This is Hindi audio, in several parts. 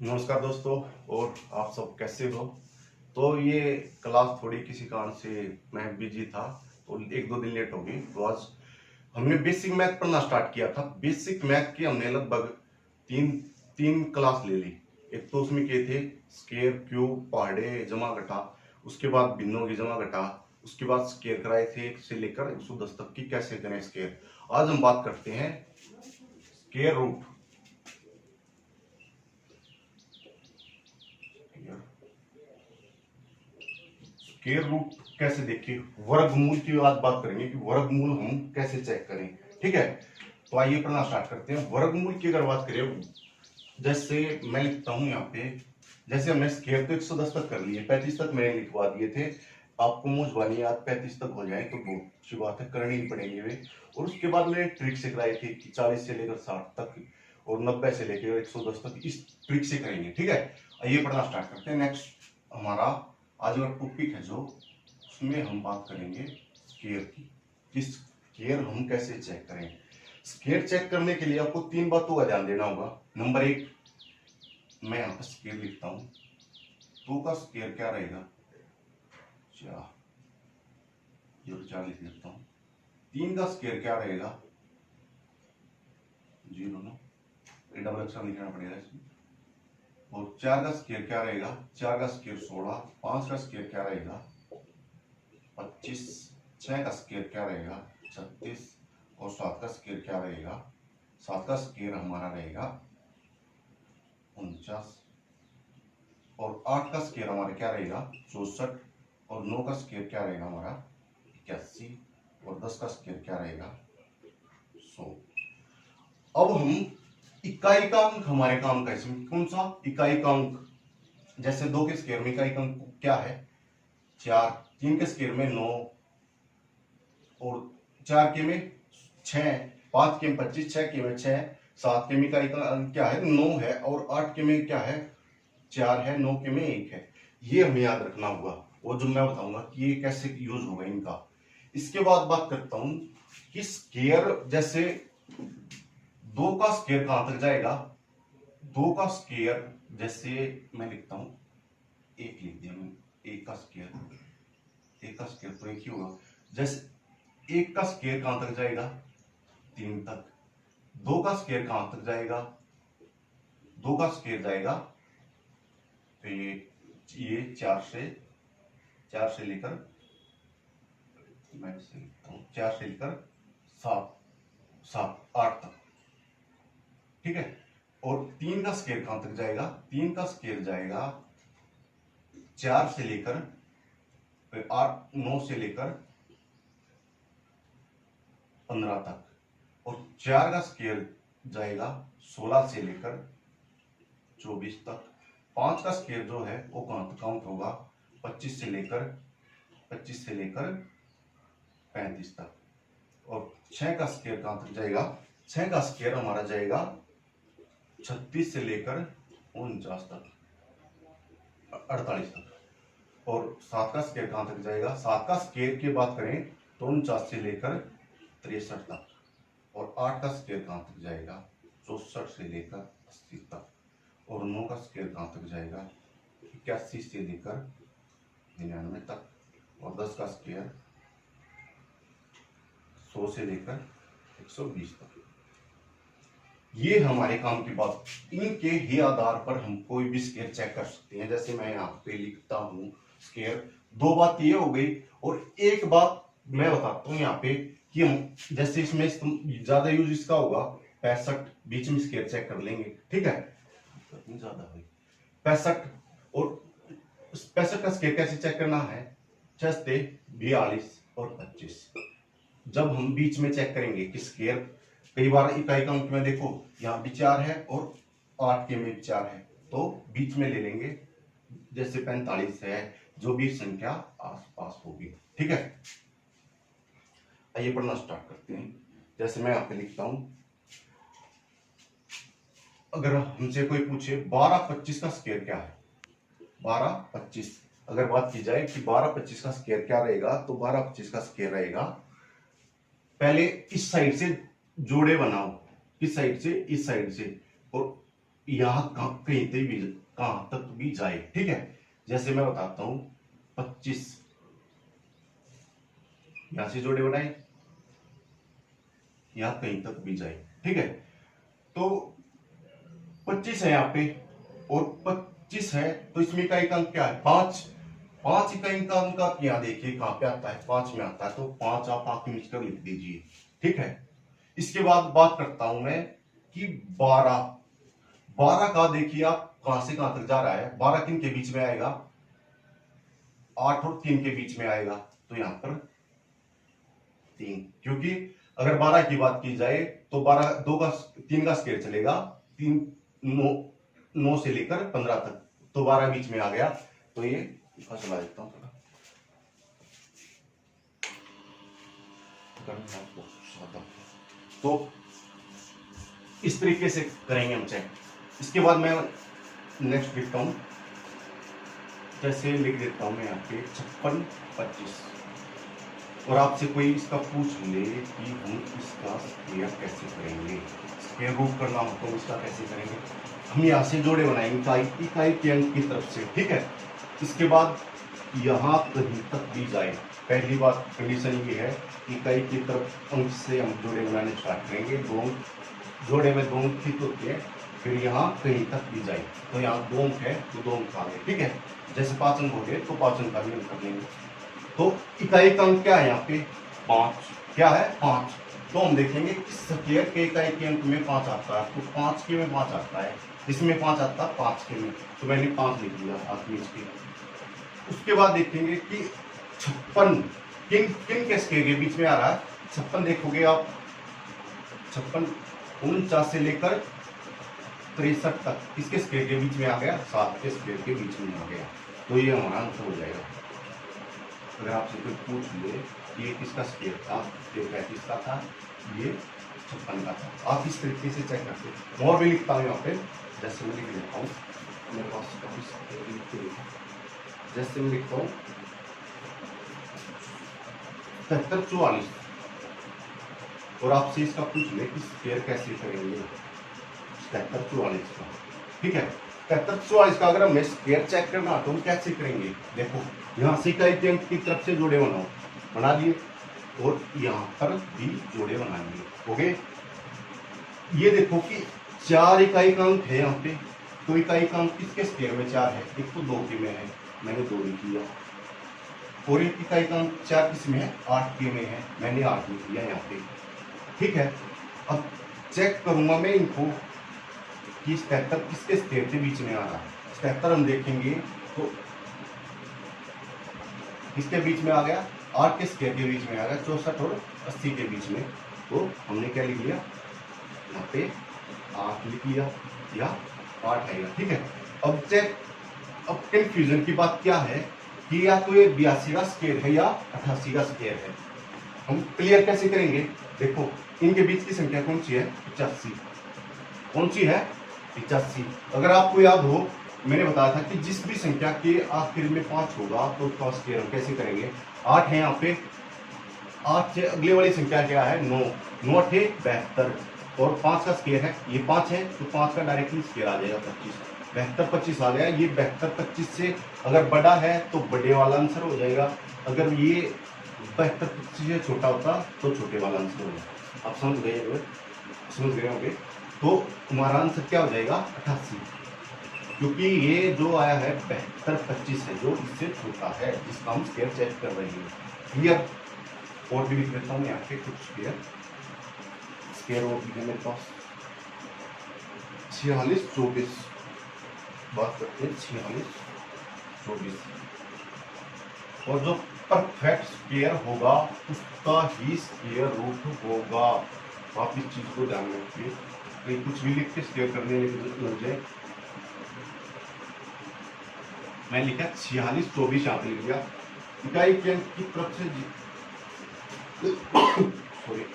नमस्कार दोस्तों। और आप सब कैसे हो। तो ये क्लास थोड़ी किसी कारण से मैं बिजी था, तो एक दो दिन लेट हो गई। तो आज हमने बेसिक मैथ पढ़ना स्टार्ट किया था। बेसिक मैथ की हमने लगभग तीन तीन क्लास ले ली। एक तो उसमें किए थे स्केयर, क्यूब, पहाड़े, जमा घटा। उसके बाद भिन्नों की जमा घटा। उसके बाद स्केयर कराए थे 1 से लेकर 110 तक की, कैसे करें स्केयर। आज हम बात करते हैं स्केयर रूट। स्क्वायर रूट कैसे देखें, वर्गमूल की आज बात करेंगे कि वर्गमूल हम कैसे चेक करें। ठीक है, तो आइए पढ़ना स्टार्ट करते हैं। वर्गमूल की अगर बात करें, जैसे मैं लिखता हूं यहाँ पे, जैसे हमने स्क्वायर तो 110 तक कर लिए, 35 तक मैंने लिखवा दिए थे। आपको मुझवानी याद 35 तक हो जाए तो बहुत अच्छी बात है, करनी ही पड़ेंगे वे। और उसके बाद मैंने ट्रिक से कराई थी कि 40 से लेकर 60 तक और 90 से लेकर 110 तक, इस ट्रिक से करेंगे। ठीक है, आइए पढ़ना स्टार्ट करते हैं। नेक्स्ट हमारा आज का टॉपिक है जो, उसमें हम बात करेंगे स्केयर की, कि स्केयर हम कैसे चेक करें। स्केयर चेक करने के लिए आपको 3 बातों का ध्यान देना होगा। नंबर 1, मैं यहाँ पर स्केयर लिखता हूँ। 2 का स्केयर क्या रहेगा, 4, 4 लिख लेता हूँ। 3 का स्केयर क्या रहेगा, 0 ना, डबल अक्षर लिखना पड़ेगा इसमें। और 4 का स्केयर क्या रहेगा, 4 का स्केयर 16। 5 का स्केयर क्या रहेगा, 25। 6 का स्केयर क्या रहेगा, 36। और 7 का स्केयर क्या रहेगा, 7 का स्केयर हमारा रहेगा 49। और 8 का स्केयर हमारा क्या रहेगा, 64। और 9 का स्केयर क्या रहेगा हमारा, 81। और 10 का स्केयर क्या रहेगा, 100। अब हम इकाई का अंक, हमारे काम का इसमें कौन सा इकाई का अंक, जैसे 2 के स्केयर में इकाई का अंक क्या है, 4। 3 के स्केयर में 9। और 4 के में 6। 5 के में 25। 6 के में 6। 7 के में इकाई का अंक क्या है, 9 है। और 8 के में क्या है, 4 है। 9 के में 1 है। ये हमें याद रखना होगा, और जो मैं बताऊंगा कि ये कैसे यूज होगा इनका। इसके बाद बात करता हूं कि स्केयर, जैसे 2 का स्केयर कहां तक जाएगा। 2 का स्केयर, जैसे मैं लिखता हूं, 1 लिख दिया मैंने। 1 का स्केयर, 1 का स्केयर तो 1 ही होगा। जैसे 1 का स्केयर कहां तक जाएगा, 3 तक। 2 का स्केयर कहां तक जाएगा, 2 का स्केयर जाएगा, तो ये 4 से लेकर, मैं से लिखता हूं 4 से लेकर 8 तक। ठीक है, और 3 का स्केयर कहां तक जाएगा, 3 का स्केयर जाएगा 4 से लेकर 8, 9 से लेकर 15 तक। और 4 का स्केयर जाएगा 16 से लेकर 24 तक। 5 का स्केयर जो है वो कहां तक काउंट होगा, 25 से लेकर 35 तक। और 6 का स्केयर कहां तक जाएगा, 6 का स्केयर हमारा जाएगा 36 से लेकर 49 तक, 48 तक। और 7 का स्केयर कहां तक जाएगा, 7 का स्केयर की बात करें तो 49 से लेकर 63 तक। और 8 का स्केयर कहां तक जाएगा, 64 से लेकर 80 तक। और 9 का स्केयर कहां तक जाएगा, 81 से लेकर 99 तक। और 10 का स्केयर 100 से लेकर 120 तक। ये हमारे काम की बात। इनके ही आधार पर हम कोई भी स्केयर चेक कर सकते हैं। जैसे मैं यहाँ पे लिखता हूँ स्केयर। 2 बात ये हो गई, और एक बात मैं बताता हूँ यहाँ पे कि हम, जैसे इसमें ज्यादा यूज इसका होगा 65, बीच में स्केयर चेक कर लेंगे। ठीक है, ज्यादा है 65। और 65 का स्केयर कैसे चेक करना है, 6 42 और 25। जब हम बीच में चेक करेंगे कि स्केयर, कई बार इकाई का अंक में देखो यहाँ भी 4 है और 8 के में 4 है, तो बीच में ले लेंगे। जैसे 45 है, जो भी संख्या आसपास होगी। ठीक है, आइए पढ़ना स्टार्ट करते हैं। जैसे मैं यहाँ पे लिखता हूं, अगर हमसे कोई पूछे 12 25 का स्केयर क्या है, 12 25, अगर बात की जाए कि 12 25 का स्केयर क्या रहेगा, तो 12 25 का स्केयर रहेगा, पहले इस साइड से जोड़े बनाओ, किस साइड से, इस साइड से। और यहाँ कहीं तक भी, कहां तक भी जाए। ठीक है, जैसे मैं बताता हूं 25 यहां से जोड़े बनाए, यहां कहीं तक भी जाए। ठीक है, तो 25 है यहाँ पे और 25 है, तो इसमें का एक अंक क्या है 5। 5 इकाई का अंक आप यहाँ देखिए कहां पे आता है, 5 में आता है, तो 5 आप आंख मीच कर लिख दीजिए। ठीक है, इसके बाद बात करता हूं मैं कि 12 12 का देखिए आप कहां से कहां तक जा रहा है। 12 किन के बीच में आएगा, 8 और 3 के बीच में आएगा, तो यहां पर 3, क्योंकि अगर 12 की बात की जाए तो 12 3 का स्केयर चलेगा, 3 9 से लेकर 15 तक, तो 12 बीच में आ गया। तो ये इसका चला देता हूं थोड़ा, तो इस तरीके से करेंगे हम चेक। इसके बाद मैं नेक्स्ट लिखता हूं, जैसे लिख देता हूं मैं यहाँ पे 56 25, और आपसे कोई इसका पूछ ले कि हम इसका स्क्वायर कैसे करेंगे, स्क्वायर रूट करना हो तो इसका कैसे करेंगे। हम यहाँ से जोड़े बनाएंगे इकाई के अंक की तरफ से। ठीक है, इसके बाद यहाँ कहीं तक भी जाए, पहली बात कंडीशन ये है, इकाई की तरफ अंक से हम जोड़े बनाने स्टार्ट करेंगे। दो जोड़े में 2 अंक ठीक होते हैं, फिर यहाँ कहीं तक भी जाए, तो यहाँ 2 अंक है तो 2 अंक आ गए। ठीक है, जैसे 5 अंक हो गए तो 5 अंक का भी अंक कर लेंगे। तो इकाई का अंक क्या है यहाँ पे 5, क्या है 5, तो हम देखेंगे किस स्क्वायर के इकाई के अंक में 5 आता है, तो 5 के में 5 आता है, इसमें 5 आता है 5 के में, तो मैंने 5 लिख दिया आखिरी इसके। उसके बाद देखेंगे कि 56 किन किन के स्क्वायर के बीच में आ रहा है। 56 देखोगे आप, 56 49 से लेकर 63 तक किसके स्क्वायर के बीच में आ गया, 7 के स्क्वायर के बीच में आ गया, तो ये हमारा आंसर हो जाएगा। अगर आपसे कोई पूछ ले ये किसका स्क्वायर था, ये 35 का था, ये 56 का था, आप इस तरीके से चेक करते। और भी लिखता हूँ यहाँ पे, जैसे मैं लिख लेता हूँ, मेरे पास जैसे मैं लिखता हूँ 73 44, और आपसे इसका पूछ ले कि स्क्वायर कैसे करेंगे 73 44 का। ठीक है, 73 44 का अगर हमें स्क्वायर चेक करना तो हम कैसे करेंगे, देखो यहाँ से इकाई के अंक की तरफ से जोड़े बनाओ, बना दिए, और यहाँ पर भी जोड़े बनाएंगे। ओके, ये देखो कि 4 इकाई का अंक है यहाँ पे, तो इकाई का अंक किसके स्क्वायर में 4 है, एक तो 2 के में है, मैंने 2 लिख लिया, और एक इकाई का अंक 4 किस में है 8 के में है, मैंने 8 लिख लिया यहाँ पे। ठीक है, अब चेक करूंगा मैं इनको कि 77 किसके स्क्वायर के बीच में आ रहा है। 77 हम देखेंगे तो किसके बीच में आ गया, 8 के स्क्वायर के बीच में आ गया, 64 और 80 के बीच में, तो हमने क्या लिख लिया यहाँ पे 8 लिख लिया या 8 आएगा। ठीक है, अब चेक, अब कंफ्यूजन की बात क्या है कि या तो ये 82 का स्क्वायर है या 88 का स्क्वायर है, हम क्लियर कैसे करेंगे। देखो इनके बीच की संख्या कौन सी है 85, कौन सी है 85। अगर आपको याद हो मैंने बताया था कि जिस भी संख्या के आखिर में 5 होगा तो उसका स्क्वायर हम कैसे करेंगे। 8 है यहाँ पे, 8 से अगले वाली संख्या क्या है 9, 9 8 72, और 5 का स्क्वायर है ये 5 है, तो 5 का डायरेक्टली स्क्वायर आ जाएगा 25, 72 25 आ गया। ये 72 25 से अगर बड़ा है तो बड़े वाला आंसर हो जाएगा, अगर ये 72 25 से छोटा होता तो छोटे वाला आंसर हो जाएगा। आप समझ गए होंगे, तो तुम्हारा आंसर क्या हो जाएगा 88, क्योंकि ये जो आया है 72 25 है जो इससे छोटा है, जिसका हम स्क्वायर चेक कर रहे हैं। क्लियर, और भी लिख लेता हूँ यहाँ पे कुछ स्क्वायर और भी है मेरे पास 46 24, बात करते हैं 46 24, और जो परफेक्ट स्क्वायर होगा उसका ही स्क्वायर रूट होगा। आप इस चीज को ध्यान रखिए, कहीं कुछ भी लिख के स्क्वायर करने लग जाए। मैं लिखा 46 24 यहाँ पे लिख दिया, इकाई के अंक की तरफ से सॉरी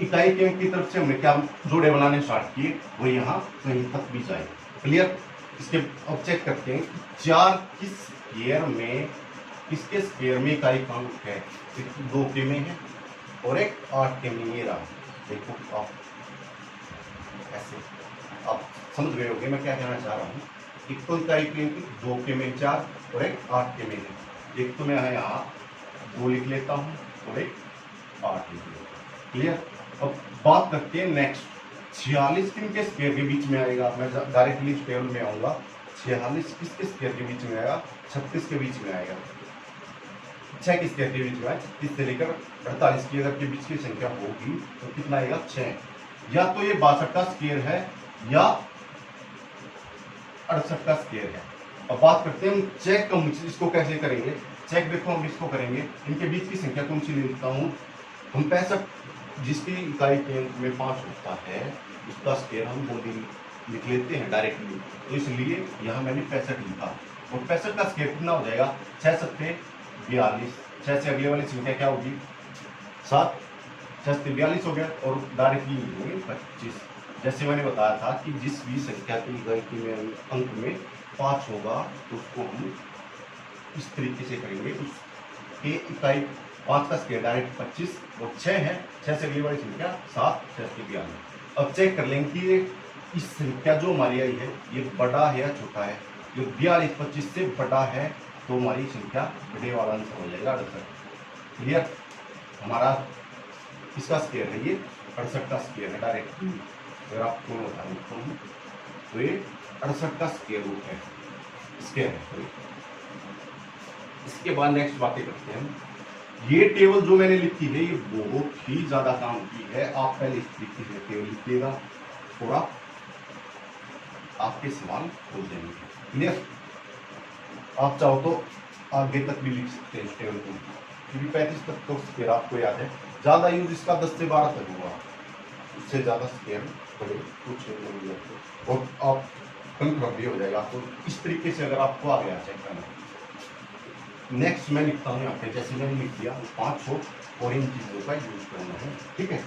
इकाई के अंक की तरफ से हमने क्या जोड़े बनाने स्टार्ट किए, वो यहाँ कहीं तक भी जाए। क्लियर, इसके अब चेक करते हैं कि 4 किस स्क्वायर में, किसके स्क्वायर में इकाई का अंक है, एक 2 के में है और एक 8 के में, ये रहा। देखो आप ऐसे आप समझ गए होंगे मैं क्या कहना चाह रहा हूँ। इक्वल टाइप की 2 के में 4 और एक 8 के में है। एक तो मैं यहाँ 2 लिख लेता हूँ और एक 8 लिख लेता हूँ। क्लियर। अब बात करते हैं नेक्स्ट। 46 किनके स्क्वायर के बीच में आएगा? मैं डायरेक्टली इस टेबल में आऊंगा। 46 किसके स्क्वायर के बीच में आएगा? 36 के बीच में आएगा। 6 के स्क्वायर के बीच में आएगा। 36 से लेकर 48 की अगर के बीच की संख्या होगी तो कितना आएगा? 6। या तो ये 62 का स्क्वायर है या 68 का स्क्वायर है। अब बात करते हैं हम चेक का। इसको कैसे करेंगे चेक? देखो हम इसको करेंगे, इनके बीच की संख्या कौन सी लेता हूँ हम? 65 जिसकी इकाई के अंक में 5 होता है उसका स्क्वायर हम बोली लिख लेते हैं डायरेक्टली। तो इसलिए यहाँ मैंने 65 लिखा और 65 का स्क्वायर कितना हो जाएगा? 6 सत्ते 42। 6 से अगले वाली संख्या क्या होगी? 7। 6 से 42 हो गया और डायरेक्टली लिखेंगे 25। जैसे मैंने बताया था कि जिस भी संख्या की इकाई के अंक में 5 होगा तो उसको हम इस तरीके से करेंगे। उसके इकाई 5 का स्क्वायर डायरेक्ट 25 और 6 है। 6 से अगली वाली संख्या 7। 6 से 42। अब चेक कर लेंगे कि इस संख्या जो हमारी आई है ये बड़ा है या छोटा है। जो 42 25 से बड़ा है तो हमारी संख्या बड़े वाला आंसर हो जाएगा 68। क्लियर। हमारा इसका स्क्वायर है ये 68 का स्क्वायर है डायरेक्ट। अगर आपको बता देता हूँ तो ये 68 का स्क्वायर रूट है, स्क्वायर है। इसके बाद नेक्स्ट बातें करते हैं हम। ये टेबल जो मैंने लिखी है ये बहुत ही ज्यादा काम की है। आप पहले इस तरीके से टेबल लिखिएगा, थोड़ा आपके सवाल हो जाएंगे। क्लियर। आप चाहो तो आगे तक भी लिख सकते हैं इस टेबल को, क्योंकि 35 तक तो स्क्वायर आपको याद है। ज्यादा यूज इसका 10 से 12 तक हुआ, उससे ज्यादा स्क्वायर बड़े कुछ नहीं होते और आप कंफ्यूज भी हो जाएगा आपको। इस तरीके से अगर आपको आ गया चेक करना। नेक्स्ट मैं लिखता हूँ यहाँ पे, जैसे मैंने लिख दिया 500 और इन चीजों का यूज करना है। ठीक है।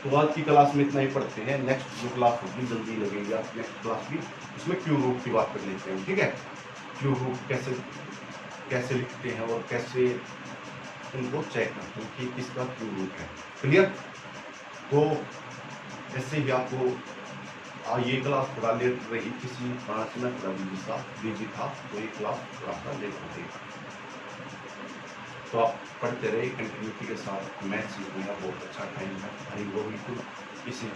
तो आज की क्लास में इतना ही पढ़ते हैं। नेक्स्ट जो क्लास होगी जल्दी लगेगी आप नेक्स्ट क्लास की, उसमें क्यूब रूट की बात कर लेते हैं। ठीक है। क्यूब रूट कैसे लिखते हैं और कैसे उनको चेक करते हैं कि किसका क्यूब रूट है। क्लियर। तो ऐसे ही आपको ये क्लास थोड़ा लेट रही, किसी कारण से मैं थोड़ा बिजी था तो ये क्लास थोड़ा सा लेट हो गई। तो आप पढ़ते रहे कंटिन्यूटी के साथ। मैथ सीखने का बहुत अच्छा टाइम है। हरी वो बिल्कुल किसी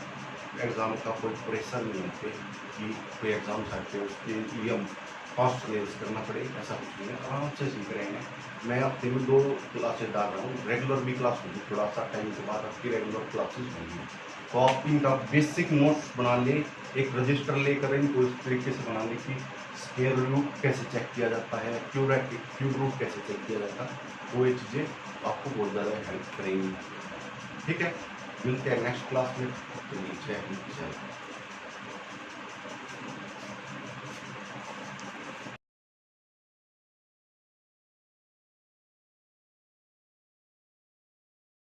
एग्ज़ाम का कोई प्रेशर नहीं होते कि कोई एग्ज़ाम चाहते हो उसके लिए हम फास्ट सिलेबस करना पड़े, ऐसा कुछ नहीं है। आराम से सीख रहे हैं। मैं हफ्ते में 2 क्लासेस डाल रहा हूँ। रेगुलर भी क्लास होगी, थोड़ा सा टाइम के बाद आपकी रेगुलर क्लासेस होंगी। तो आप इनका बेसिक नोट्स बना लें, एक रजिस्टर लेकर इनको इस तरीके से बना लें कि स्क्वायर रूट कैसे चेक किया जाता है, क्यूब रूट कैसे चेक किया जाता है। वो ये चीज़ें आपको बहुत ज़्यादा हेल्प करेंगी। ठीक है। मिलते हैं नेक्स्ट क्लास में। तो नीचे